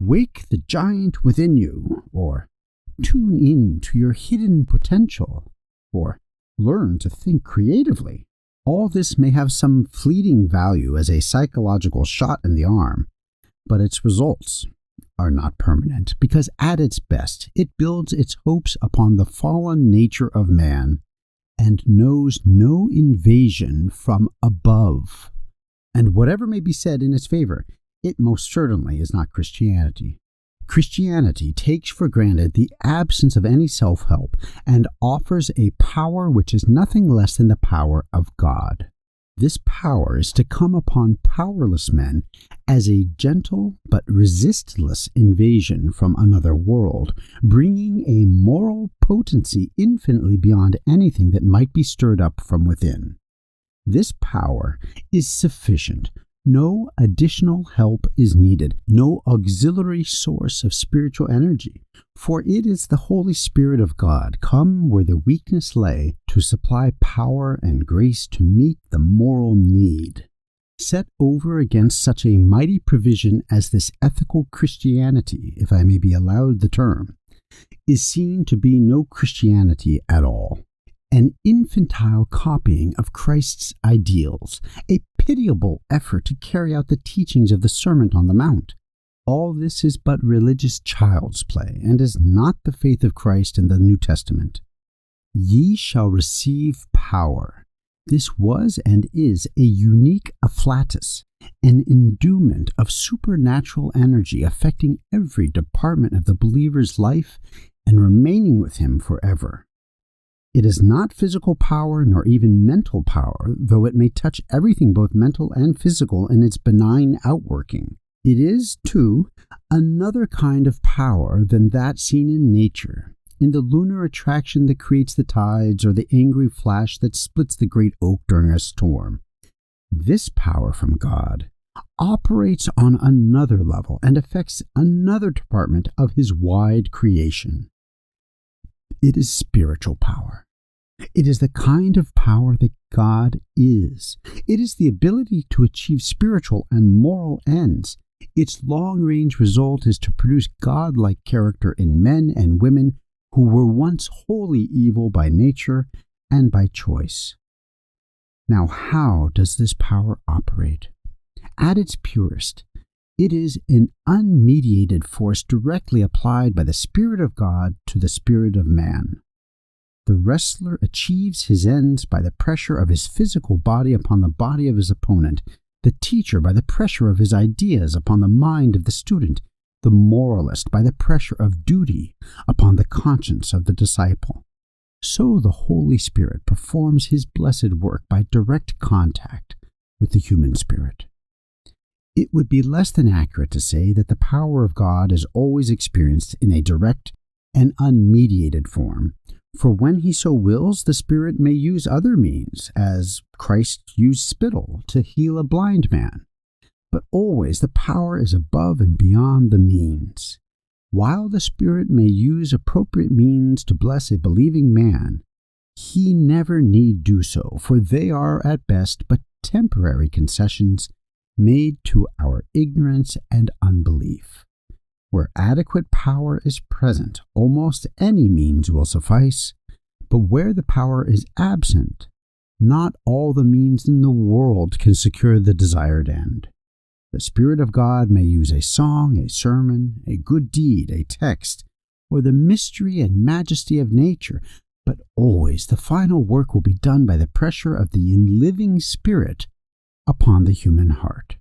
Wake the giant within you, or tune in to your hidden potential, or learn to think creatively. All this may have some fleeting value as a psychological shot in the arm, but its results are not permanent, because at its best it builds its hopes upon the fallen nature of man and knows no invasion from above. And whatever may be said in its favor, it most certainly is not Christianity. Christianity takes for granted the absence of any self-help and offers a power which is nothing less than the power of God. This power is to come upon powerless men as a gentle but resistless invasion from another world, bringing a moral potency infinitely beyond anything that might be stirred up from within. This power is sufficient. No additional help is needed, no auxiliary source of spiritual energy, for it is the Holy Spirit of God, come where the weakness lay, to supply power and grace to meet the moral need. Set over against such a mighty provision as this ethical Christianity, if I may be allowed the term, is seen to be no Christianity at all. An infantile copying of Christ's ideals, a pitiable effort to carry out the teachings of the Sermon on the Mount. All this is but religious child's play, and is not the faith of Christ in the New Testament. Ye shall receive power. This was and is a unique afflatus, an endowment of supernatural energy affecting every department of the believer's life and remaining with him forever. It is not physical power nor even mental power, though it may touch everything both mental and physical in its benign outworking. It is, too, another kind of power than that seen in nature, in the lunar attraction that creates the tides or the angry flash that splits the great oak during a storm. This power from God operates on another level and affects another department of His wide creation. It is spiritual power. It is the kind of power that God is. It is the ability to achieve spiritual and moral ends. Its long-range result is to produce God-like character in men and women who were once wholly evil by nature and by choice. Now, how does this power operate? At its purest, it is an unmediated force directly applied by the Spirit of God to the spirit of man. The wrestler achieves his ends by the pressure of his physical body upon the body of his opponent, the teacher by the pressure of his ideas upon the mind of the student, the moralist by the pressure of duty upon the conscience of the disciple. So the Holy Spirit performs His blessed work by direct contact with the human spirit. It would be less than accurate to say that the power of God is always experienced in a direct and unmediated form, for when He so wills, the Spirit may use other means, as Christ used spittle to heal a blind man. But always the power is above and beyond the means. While the Spirit may use appropriate means to bless a believing man, He never need do so, for they are at best but temporary concessions made to our ignorance and unbelief. Where adequate power is present, almost any means will suffice, but where the power is absent, not all the means in the world can secure the desired end. The Spirit of God may use a song, a sermon, a good deed, a text, or the mystery and majesty of nature, but always the final work will be done by the pressure of the living Spirit upon the human heart.